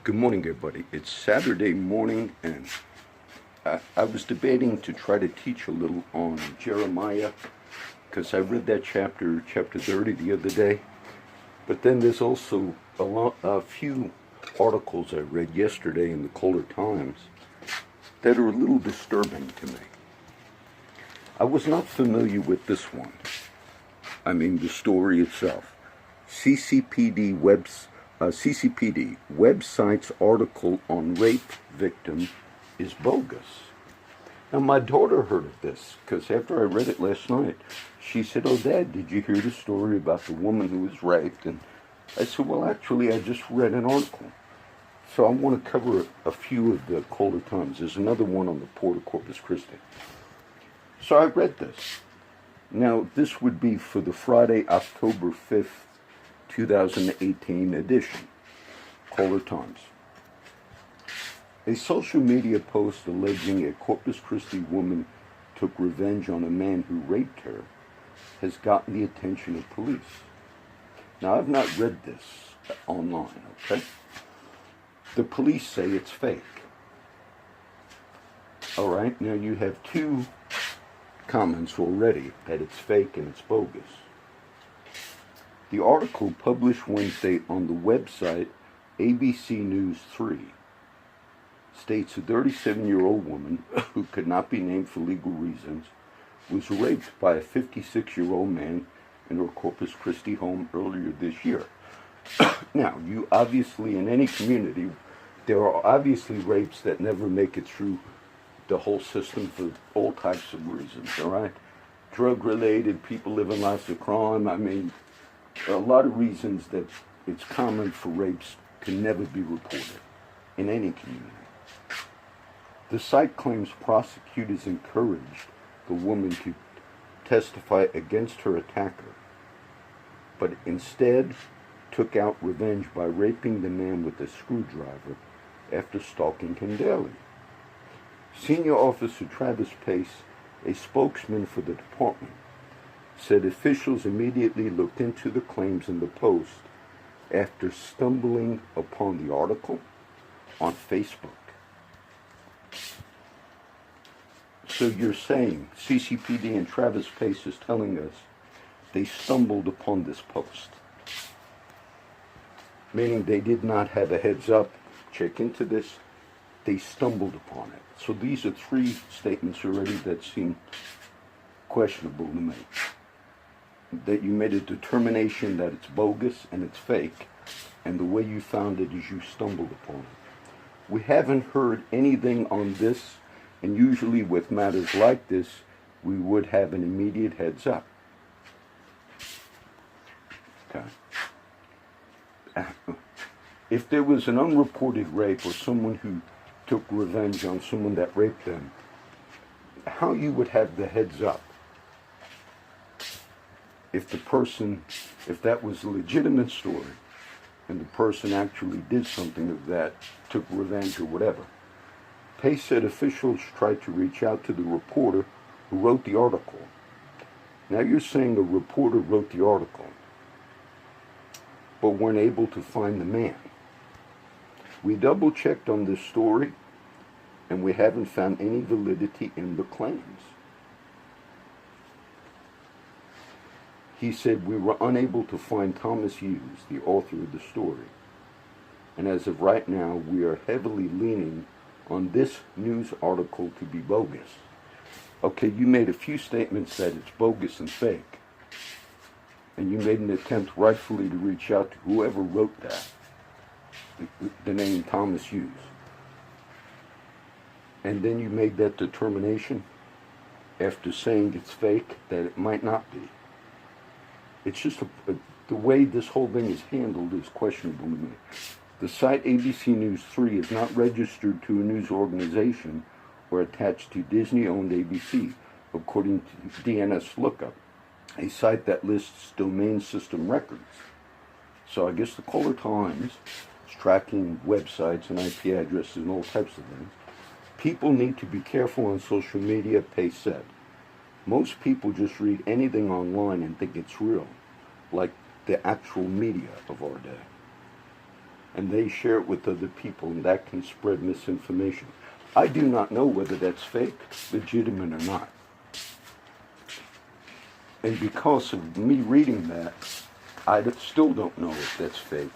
Good morning, everybody. It's Saturday morning, and I was debating to try to teach a little on Jeremiah, because I read that chapter 30, the other day. But then there's also a few articles I read yesterday in the Caller Times that are a little disturbing to me. I was not familiar with this one. I mean, the story itself. CCPD website's article on rape victim is bogus. Now, my daughter heard of this because after I read it last night, she said, "Oh, Dad, did you hear the story about the woman who was raped?" And I said, "Well, actually, I just read an article." So I want to cover a few of the Caller Times. There's another one on the Port of Corpus Christi. So I read this. Now, this would be for the Friday, October 5th, 2018 edition, Caller Times. A social media post alleging a Corpus Christi woman took revenge on a man who raped her has gotten the attention of police. Now, I've not read this online, okay? The police say it's fake. All right, now you have two comments already that it's fake and it's bogus. The article published Wednesday on the website ABC News 3 states a 37-year-old woman who could not be named for legal reasons was raped by a 56-year-old man in her Corpus Christi home earlier this year. Now, you obviously, in any community, there are obviously rapes that never make it through the whole system for all types of reasons, all right? Drug-related, people living lives of crime, I mean, a lot of reasons that it's common for rapes can never be reported in any community. The site claims prosecutors encouraged the woman to testify against her attacker, but instead took out revenge by raping the man with a screwdriver after stalking him daily. Senior Officer Travis Pace, a spokesman for the department, said officials immediately looked into the claims in the post after stumbling upon the article on Facebook. So you're saying CCPD and Travis Pace is telling us they stumbled upon this post, meaning they did not have a heads up, check into this, they stumbled upon it. So these are three statements already that seem questionable to me. That you made a determination that it's bogus and it's fake, and the way you found it is you stumbled upon it. We haven't heard anything on this, and usually with matters like this, we would have an immediate heads up. Okay. If there was an unreported rape or someone who took revenge on someone that raped them, how you would have the heads up? If that was a legitimate story, and the person actually did something of that, took revenge or whatever. Pace said officials tried to reach out to the reporter who wrote the article. Now you're saying a reporter wrote the article, but weren't able to find the man. We double-checked on this story, and we haven't found any validity in the claims. He said we were unable to find Thomas Hughes, the author of the story. And as of right now, we are heavily leaning on this news article to be bogus. Okay, you made a few statements that it's bogus and fake. And you made an attempt rightfully to reach out to whoever wrote that, the name Thomas Hughes. And then you made that determination after saying it's fake that it might not be. It's just the way this whole thing is handled is questionable to me. The site ABC News 3 is not registered to a news organization or attached to Disney-owned ABC, according to DNS Lookup, a site that lists domain system records. So I guess the Caller Times is tracking websites and IP addresses and all types of things. People need to be careful on social media, Pace said. Most people just read anything online and think it's real, like the actual media of our day. and they share it with other people, and that can spread misinformation. I do not know whether that's fake, legitimate, or not. And because of me reading that, I still don't know if that's fake,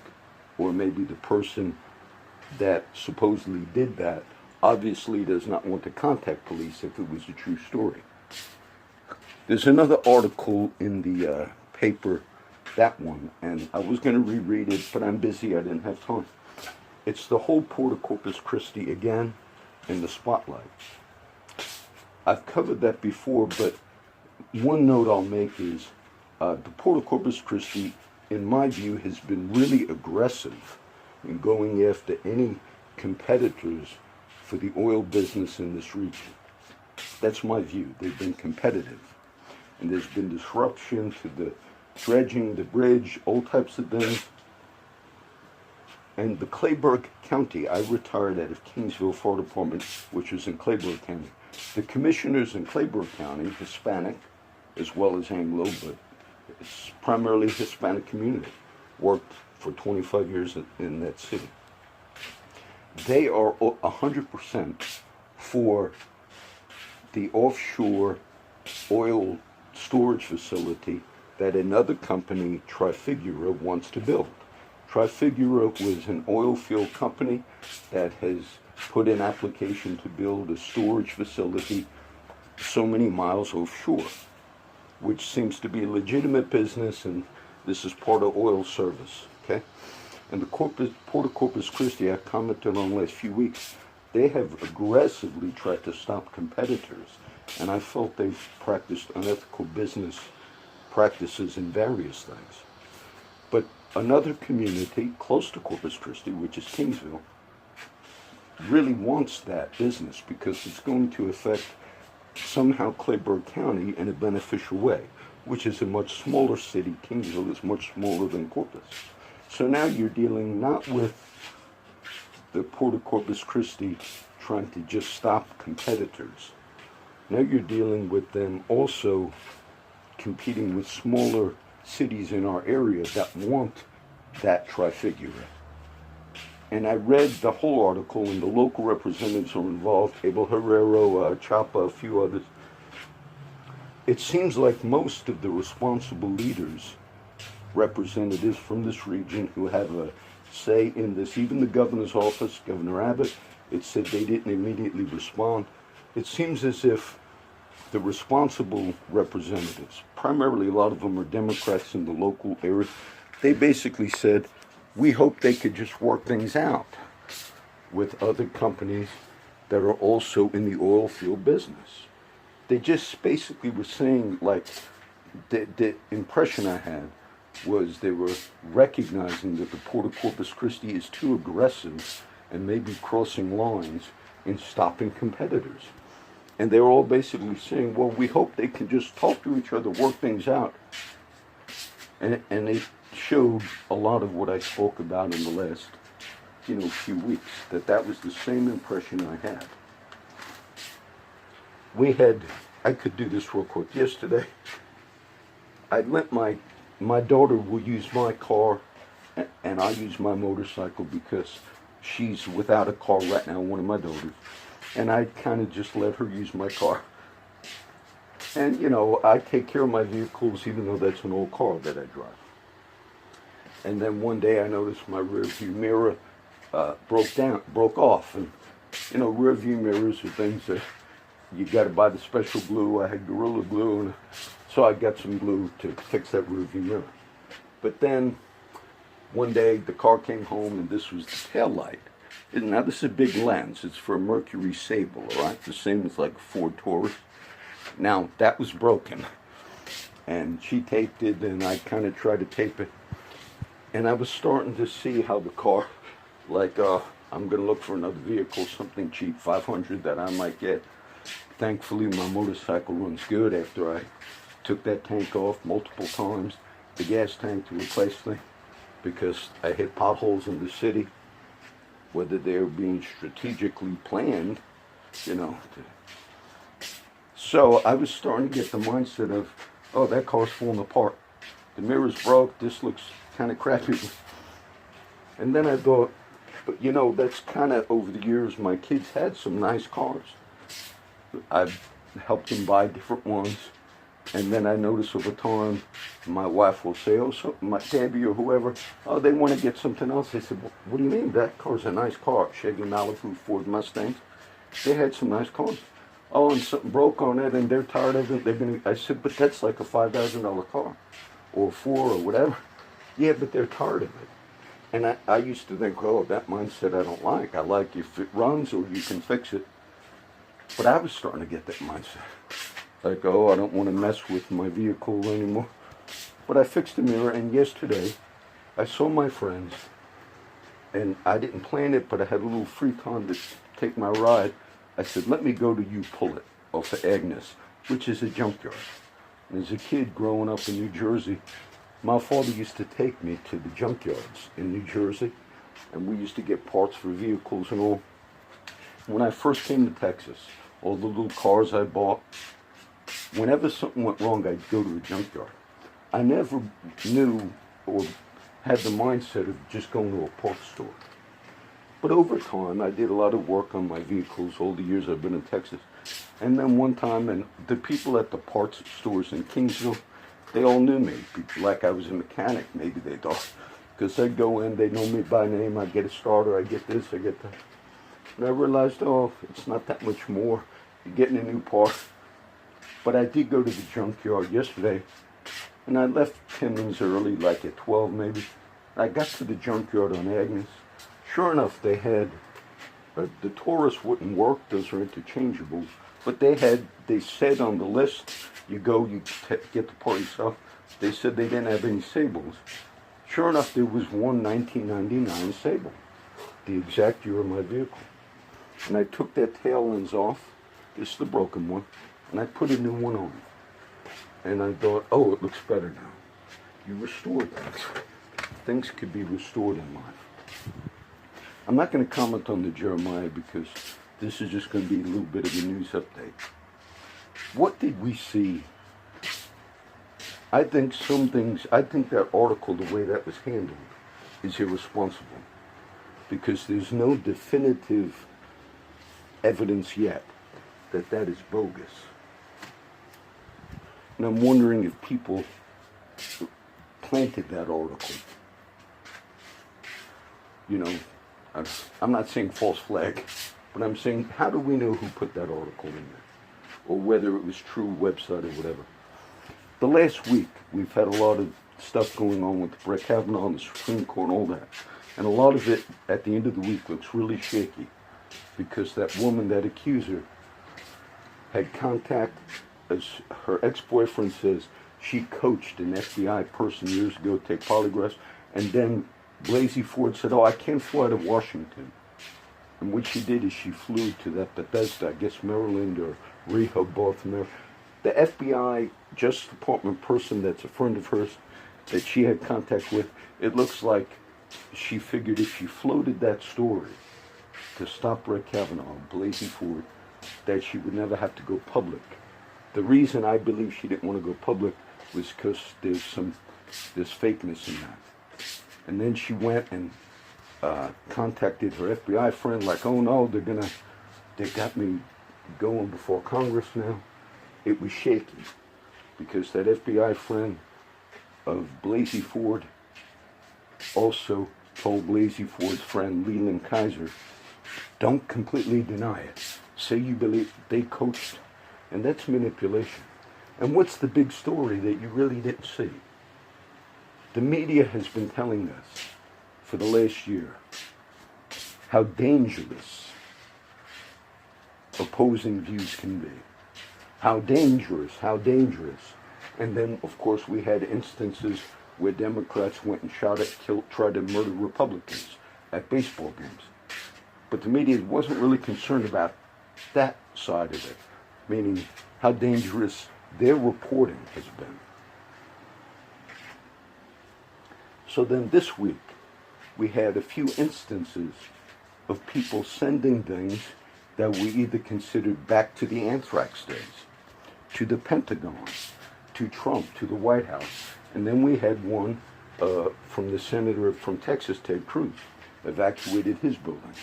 or maybe the person that supposedly did that obviously does not want to contact police if it was a true story. There's another article in the paper, that one, and I was going to reread it, but I'm busy, I didn't have time. It's the whole Port of Corpus Christi again in the spotlight. I've covered that before, but one note I'll make is the Port of Corpus Christi, in my view, has been really aggressive in going after any competitors for the oil business in this region. That's my view. They've been competitive. And there's been disruption to the dredging, the bridge, all types of things. And the Clayburgh County, I retired out of Kingsville Fire Department, which is in Clayburgh County. The commissioners in Clayburgh County, Hispanic, as well as Anglo, but it's primarily Hispanic community, worked for 25 years in that city. They are 100% for the offshore oil storage facility that another company, Trafigura, wants to build. Trafigura was an oil field company that has put in application to build a storage facility so many miles offshore, which seems to be a legitimate business, and this is part of oil service, okay? And the Port of Corpus Christi, I commented on the last few weeks, they have aggressively tried to stop competitors, and I felt they've practiced unethical business practices in various things. But another community close to Corpus Christi, which is Kingsville, really wants that business because it's going to affect somehow Clayburgh County in a beneficial way, which is a much smaller city. Kingsville is much smaller than Corpus. So now you're dealing not with the Port of Corpus Christi trying to just stop competitors. Now you're dealing with them also competing with smaller cities in our area that want that Trafigura. And I read the whole article, and the local representatives are involved, Abel Herrero, Chapa, a few others. It seems like most of the responsible leaders, representatives from this region who have a say in this, even the governor's office, Governor Abbott, it said they didn't immediately respond. It seems as if the responsible representatives, primarily a lot of them are Democrats in the local area, they basically said, we hope they could just work things out with other companies that are also in the oil field business. They just basically were saying, like, the impression I had was they were recognizing that the Port of Corpus Christi is too aggressive and maybe crossing lines in stopping competitors. And they were all basically saying, well, we hope they can just talk to each other, work things out. And it showed a lot of what I spoke about in the last, few weeks, that was the same impression I had. I could do this real quick. Yesterday, I let my daughter will use my car, and I use my motorcycle because she's without a car right now, one of my daughters. And I kind of just let her use my car. And, I take care of my vehicles even though that's an old car that I drive. And then one day I noticed my rear view mirror broke off. And, rear view mirrors are things that you got to buy the special glue. I had Gorilla Glue, and so I got some glue to fix that rear view mirror. But then one day the car came home, and this was the tail light. Now this is a big lens. It's for a Mercury Sable, all right? The same as like a Ford Taurus. Now that was broken, and she taped it, and I kind of tried to tape it. And I was starting to see how the car, I'm going to look for another vehicle, something cheap, 500 that I might get. Thankfully, my motorcycle runs good after I took that tank off multiple times, the gas tank to replace it, because I hit potholes in the city, whether they're being strategically planned, So I was starting to get the mindset of, oh, that car's falling apart. The mirror's broke, this looks kind of crappy. And then I thought, but you know, that's kind of over the years, my kids had some nice cars. I've helped them buy different ones. And then I notice over time, my wife will say, oh, so my Debbie or whoever, oh, they want to get something else. I said, well, what do you mean? That car's a nice car. Chevy Malibu, Ford Mustangs. They had some nice cars. Oh, and something broke on it, and they're tired of it. They're gonna. I said, but that's like a $5,000 car, or four, or whatever. Yeah, but they're tired of it. And I used to think, oh, that mindset I don't like. I like if it runs or you can fix it. But I was starting to get that mindset. Like, oh, I don't want to mess with my vehicle anymore. But I fixed the mirror, and yesterday, I saw my friends, and I didn't plan it, but I had a little free time to take my ride. I said, let me go to You Pull It off of Agnes, which is a junkyard. And as a kid growing up in New Jersey, my father used to take me to the junkyards in New Jersey, and we used to get parts for vehicles and all. When I first came to Texas, all the little cars I bought, whenever something went wrong, I'd go to a junkyard. I never knew or had the mindset of just going to a parts store. But over time, I did a lot of work on my vehicles all the years I've been in Texas. And then one time, and the people at the parts stores in Kingsville, they all knew me, like I was a mechanic, maybe they thought. Because I'd go in, they know me by name, I'd get a starter, I get this, I get that. And I realized, oh, it's not that much more. You're getting a new part. But I did go to the junkyard yesterday, and I left Timmins early, like at 12 maybe. I got to the junkyard on Agnes. Sure enough, they had, the Taurus wouldn't work, those are interchangeable, but they said on the list, you go, you get the part yourself, they said they didn't have any Sables. Sure enough, there was one 1999 Sable, the exact year of my vehicle. And I took that tail lens off, this is the broken one, and I put a new one on. And I thought, oh, it looks better now. You restored things. Things could be restored in life. I'm not going to comment on the Jeremiah because this is just going to be a little bit of a news update. What did we see? I think that article, the way that was handled, is irresponsible. Because there's no definitive evidence yet that that is bogus. And I'm wondering if people planted that article. You know, I'm not saying false flag, but I'm saying, how do we know who put that article in there? Or whether it was true website or whatever. The last week, we've had a lot of stuff going on with Brett Kavanaugh and the Supreme Court and all that. And a lot of it, at the end of the week, looks really shaky. Because that woman, that accuser, had contact, as her ex-boyfriend says, she coached an FBI person years ago to take polygraphs, and then Blasey Ford said, oh, I can't fly to Washington. And what she did is she flew to that Bethesda, I guess Maryland or Rehoboth, Maryland. The FBI Justice Department person that's a friend of hers that she had contact with, it looks like she figured if she floated that story to stop Brett Kavanaugh, Blasey Ford, that she would never have to go public. The reason I believe she didn't want to go public was because there's fakeness in that. And then she went and contacted her FBI friend, like, oh no, they got me going before Congress now. It was shaky because that FBI friend of Blasey Ford also told Blasey Ford's friend Leland Kaiser, don't completely deny it. Say you believe they coached, and that's manipulation. And what's the big story that you really didn't see? The media has been telling us for the last year how dangerous opposing views can be. How dangerous. And then, of course, we had instances where Democrats went and tried to murder Republicans at baseball games. But the media wasn't really concerned about that side of it, meaning how dangerous their reporting has been. So then this week, we had a few instances of people sending things that we either considered back to the anthrax days, to the Pentagon, to Trump, to the White House. And then we had one from the senator from Texas, Ted Cruz. evacuated his building.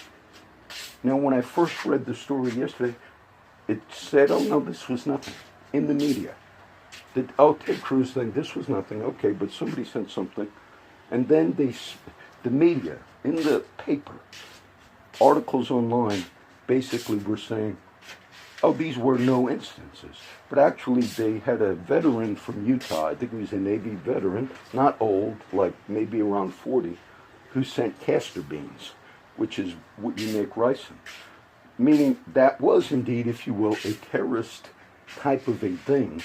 Now, when I first read the story yesterday, it said, oh no, this was nothing, in the media. Ted Cruz thing, this was nothing, okay, but somebody sent something. And then the media, in the paper, articles online, basically were saying, oh, these were no instances. But actually, they had a veteran from Utah, I think he was a Navy veteran, not old, like maybe around 40, who sent castor beans, which is what you make rice in. Meaning that was indeed, if you will, a terrorist type of a thing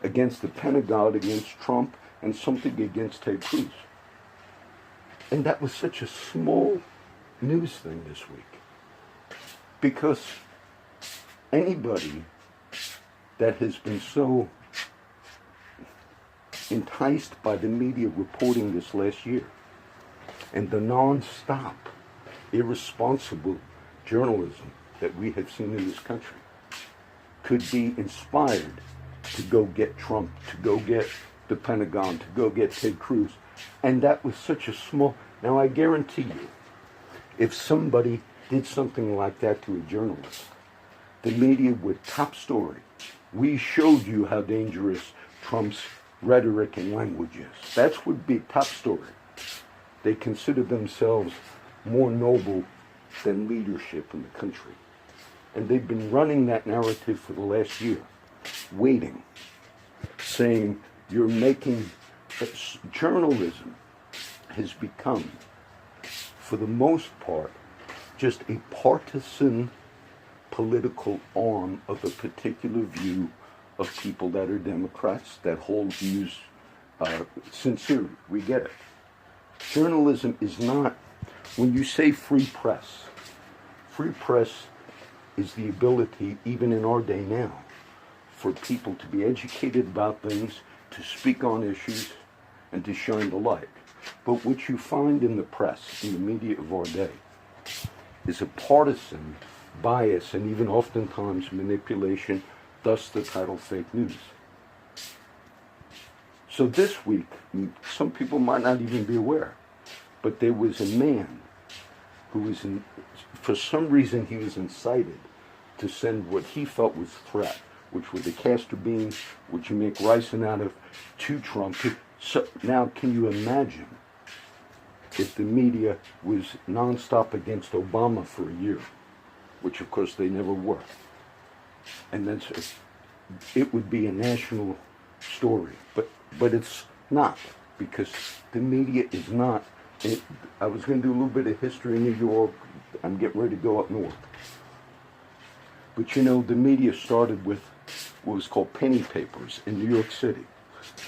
against the Pentagon, against Trump, and something against Ted Cruz. And that was such a small news thing this week. Because anybody that has been so enticed by the media reporting this last year and the non-stop, irresponsible journalism that we have seen in this country could be inspired to go get Trump, to go get the Pentagon, to go get Ted Cruz. And that was such a small... Now, I guarantee you, if somebody did something like that to a journalist, the media would top story. We showed you how dangerous Trump's rhetoric and language is. That would be top story. They consider themselves more noble than leadership in the country. And they've been running that narrative for the last year, waiting, saying you're making... Journalism has become, for the most part, just a partisan political arm of a particular view of people that are Democrats, that hold views sincerely. We get it. Journalism is not, when you say free press is the ability, even in our day now, for people to be educated about things, to speak on issues, and to shine the light. But what you find in the press, in the media of our day, is a partisan bias and even oftentimes manipulation, thus the title fake news. So this week, some people might not even be aware, but there was a man who was, for some reason, he was incited to send what he felt was a threat, which were the castor beans, which you make ricin out of, to Trump. So now, can you imagine if the media was nonstop against Obama for a year, which of course they never were, and then it would be a national story, but it's not, because the media is not. I was going to do a little bit of history in New York. I'm getting ready to go up north. But you know, the media started with what was called penny papers in New York City,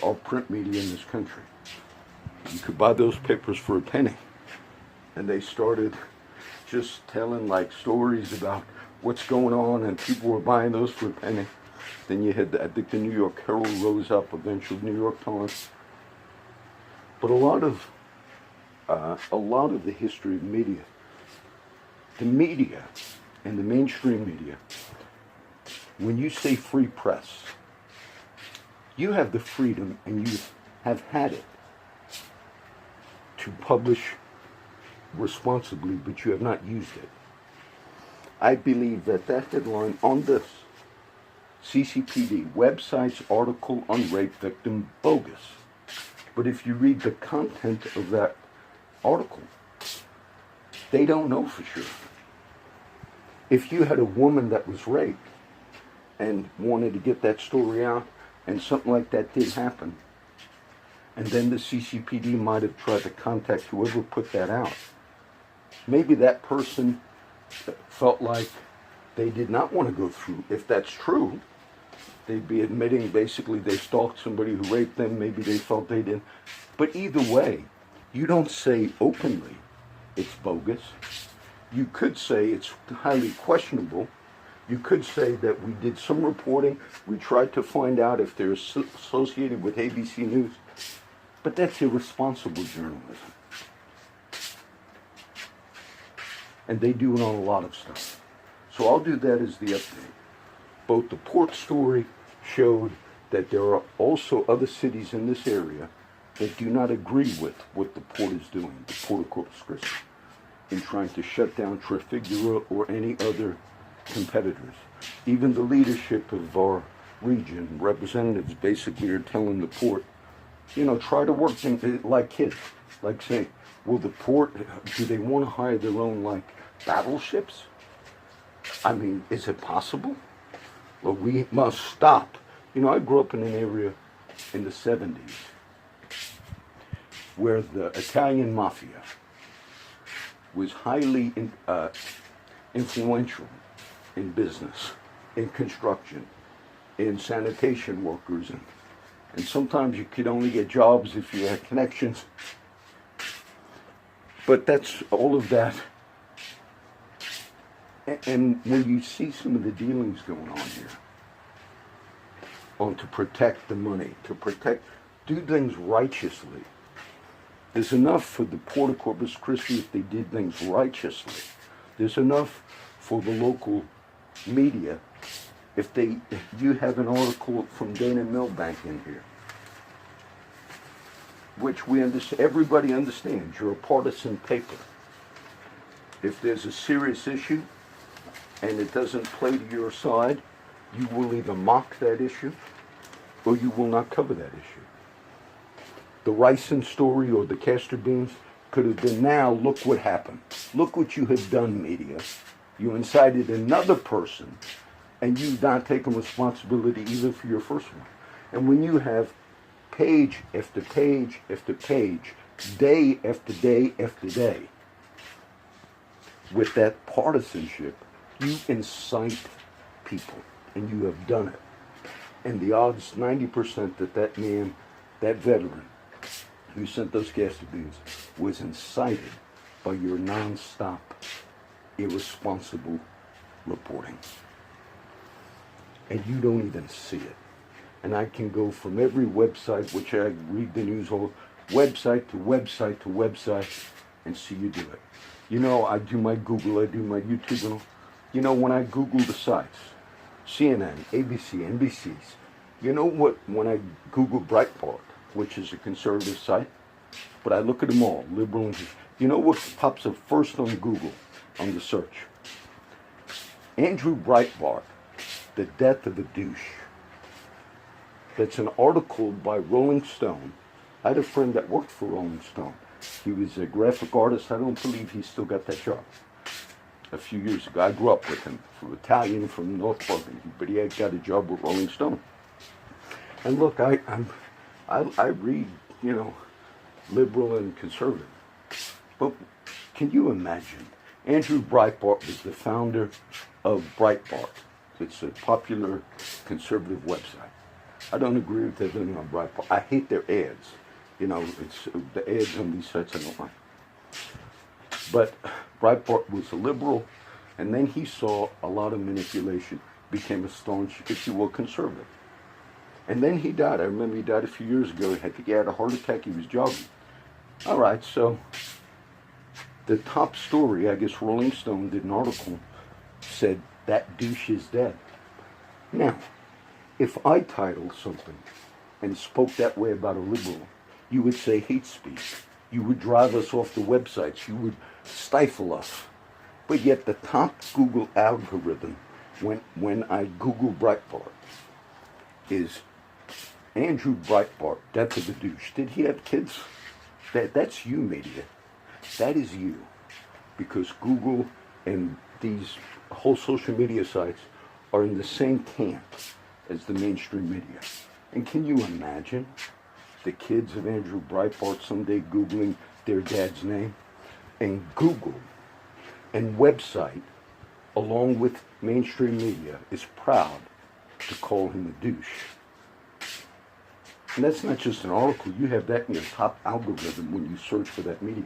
all print media in this country. You could buy those papers for a penny. And they started just telling like stories about what's going on, and people were buying those for a penny. Then you had, I think the New York Herald rose up, eventually New York Times. But a lot of the history of media, the media and the mainstream media, when you say free press, you have the freedom, and you have had it, to publish responsibly, but you have not used it. I believe that headline on this CCPD website's article on rape victim bogus. But if you read the content of that article, they don't know for sure. If you had a woman that was raped and wanted to get that story out, and something like that did happen, and then the CCPD might have tried to contact whoever put that out, maybe that person felt like they did not want to go through. If that's true, they'd be admitting basically they stalked somebody who raped them. Maybe they felt they didn't. But either way, you don't say openly it's bogus. You could say it's highly questionable. You could say that we did some reporting. We tried to find out if they're associated with ABC News. But that's irresponsible journalism. And they do it on a lot of stuff. So I'll do that as the update. Both the port story showed that there are also other cities in this area that do not agree with what the port is doing, the Port of Corpus Christi. in trying to shut down Trafigura or any other competitors. Even the leadership of our region, representatives, basically are telling the port, try to work things like kids. Like say, will the port, do they want to hire their own, like, battleships? I mean, is it possible? Well, we must stop. I grew up in an area in the 70s where the Italian mafia was highly influential in business, in construction, in sanitation workers, and sometimes you could only get jobs if you had connections. But that's all of that. And when you see some of the dealings going on here, to protect the money, do things righteously. There's enough for the Port of Corpus Christi if they did things righteously. There's enough for the local media if you have an article from Dana Milbank in here, which we understand, everybody understands, you're a partisan paper. If there's a serious issue and it doesn't play to your side, you will either mock that issue or you will not cover that issue. The ricin story or the castor beans could have been, now look what happened. Look what you have done, media. You incited another person and you've not taken responsibility even for your first one. And when you have page after page after page, day after day after day, with that partisanship, you incite people, and you have done it. And the odds, 90% that man, that veteran who sent those castor beans, was incited by your non-stop, irresponsible reporting. And you don't even see it. And I can go from every website, which I read the news all, website to website to website, and see you do it. I do my Google, I do my YouTube, and all. When I Google the sites, CNN, ABC, NBC's, when I Google Breitbart, which is a conservative site, but I look at them all, liberal and what pops up first on Google, on the search? Andrew Breitbart, The Death of a Douche. That's an article by Rolling Stone. I had a friend that worked for Rolling Stone. He was a graphic artist. I don't believe he still got that job. A few years ago, I grew up with him, from Italian, from North Burgundy, but he had got a job with Rolling Stone. And look, I read, liberal and conservative. But can you imagine? Andrew Breitbart was the founder of Breitbart. It's a popular conservative website. I don't agree with everything on Breitbart. I hate their ads. It's the ads on these sites I don't like. But Breitbart was a liberal, and then he saw a lot of manipulation, became a staunch, if you will, conservative. And then he died. I remember he died a few years ago. He had a heart attack. He was jogging. All right, so the top story, I guess Rolling Stone did an article, said that douche is dead. Now, if I titled something and spoke that way about a liberal, you would say hate speech. You would drive us off the websites. You would stifle us. But yet the top Google algorithm, when I Google Breitbart, is Andrew Breitbart, Death of a Douche. Did he have kids? That's you, media. That is you. Because Google and these whole social media sites are in the same camp as the mainstream media. And can you imagine the kids of Andrew Breitbart someday Googling their dad's name? And Google and website, along with mainstream media, is proud to call him a douche. And that's not just an article. You have that in your top algorithm when you search for that media.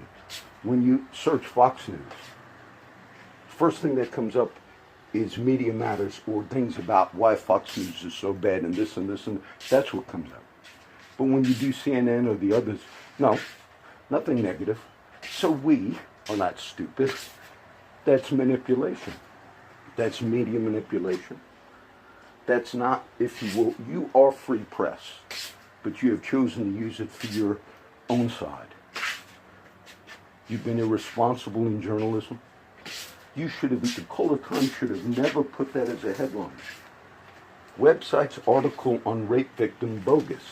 When you search Fox News, first thing that comes up is Media Matters or things about why Fox News is so bad and this and this and that's what comes up. But when you do CNN or the others, no, nothing negative. So we are not stupid. That's manipulation. That's media manipulation. That's not, if you will, you are free press, but you have chosen to use it for your own side. You've been irresponsible in journalism. You should have, the Caller Times should have never put that as a headline. Website's article on rape victim bogus.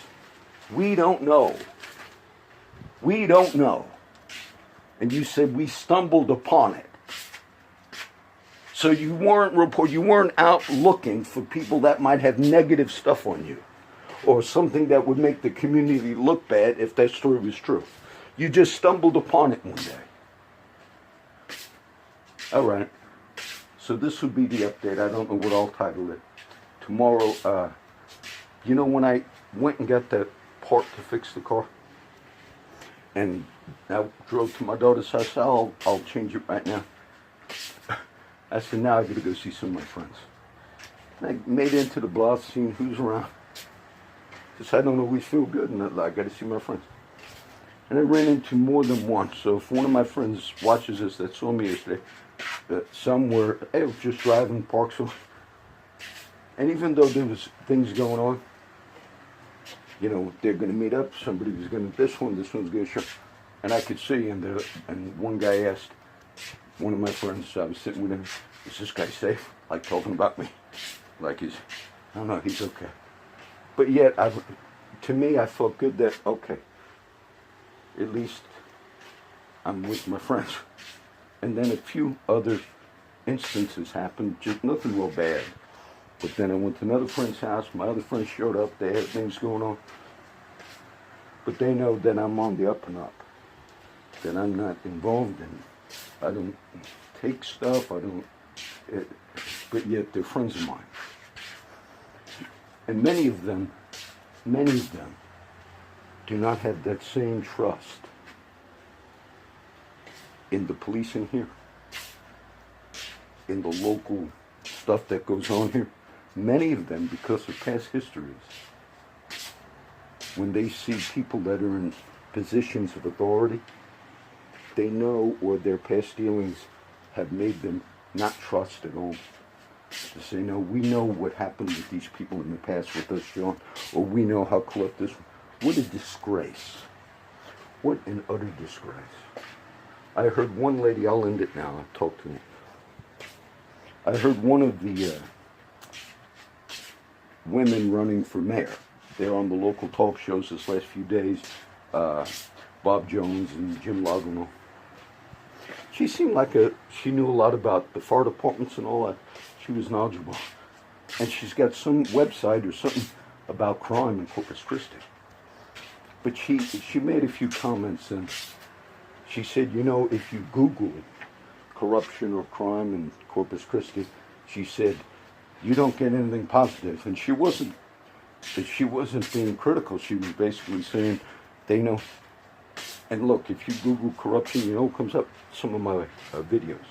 We don't know. We don't know. And you said we stumbled upon it. So you weren't out looking for people that might have negative stuff on you, or something that would make the community look bad if that story was true. You just stumbled upon it one day. All right. So this would be the update. I don't know what I'll title it. Tomorrow, you know, when I went and got that part to fix the car, and I drove to my daughter's house, I'll change it right now. I said, now I got to go see some of my friends. And I made it into the block, seeing who's around. Because I don't always feel good, and I got to see my friends. And I ran into more than one. So if one of my friends watches this that saw me yesterday, somewhere, I was just driving, parked somewhere. And even though there was things going on, you know, they're going to meet up, somebody was going to, this one's going to show. And I could see, and one guy asked one of my friends, I was sitting with him, is this guy safe? Like talking about me. Like I don't know, he's okay. But yet, to me, I felt good that, okay, at least I'm with my friends. And then a few other instances happened, just nothing real bad. But then I went to another friend's house, my other friends showed up, they had things going on. But they know that I'm on the up and up, that I'm not involved in it. I don't take stuff, but yet they're friends of mine. And many of them do not have that same trust in the police in here, in the local stuff that goes on here. Many of them, because of past histories, when they see people that are in positions of authority, they know, or their past dealings have made them not trust at all. To say, no, we know what happened with these people in the past with us, John, or we know how corrupt this. What a disgrace. What an utter disgrace. I heard one lady, I'll end it now, I'll talk to me. I heard one of the women running for mayor. They're on the local talk shows this last few days, Bob Jones and Jim Logano. She seemed like she knew a lot about the fire departments and all that. She was knowledgeable. And she's got some website or something about crime in Corpus Christi. But she made a few comments, and she said, you know, if you Google corruption or crime in Corpus Christi, she said, you don't get anything positive. And she wasn't being critical. She was basically saying, they know. And look, if you Google corruption, you know what comes up? Some of my videos.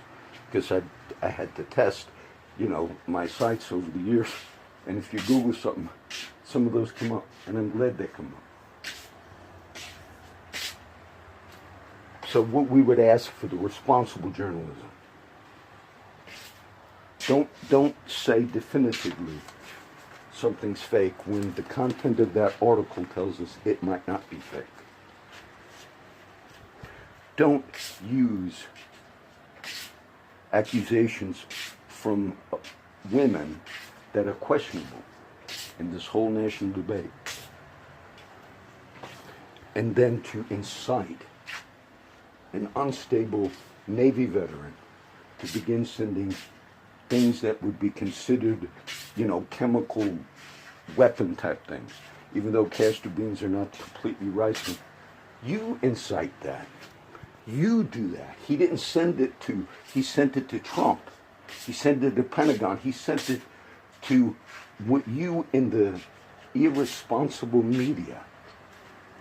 Because I had to test, you know, my sites over the years. And if you Google something, some of those come up. And I'm glad they come up. So what we would ask for the responsible journalism. Don't say definitively something's fake when the content of that article tells us it might not be fake. Don't use accusations from women that are questionable in this whole national debate. And then to incite an unstable Navy veteran to begin sending things that would be considered, you know, chemical weapon type things, even though castor beans are not completely rice. You incite that. You do that. He didn't send it to, he sent it to Trump. He sent it to the Pentagon. He sent it to what you in the irresponsible media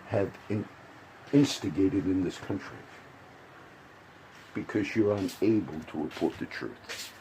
have instigated in this country, because you're unable to report the truth.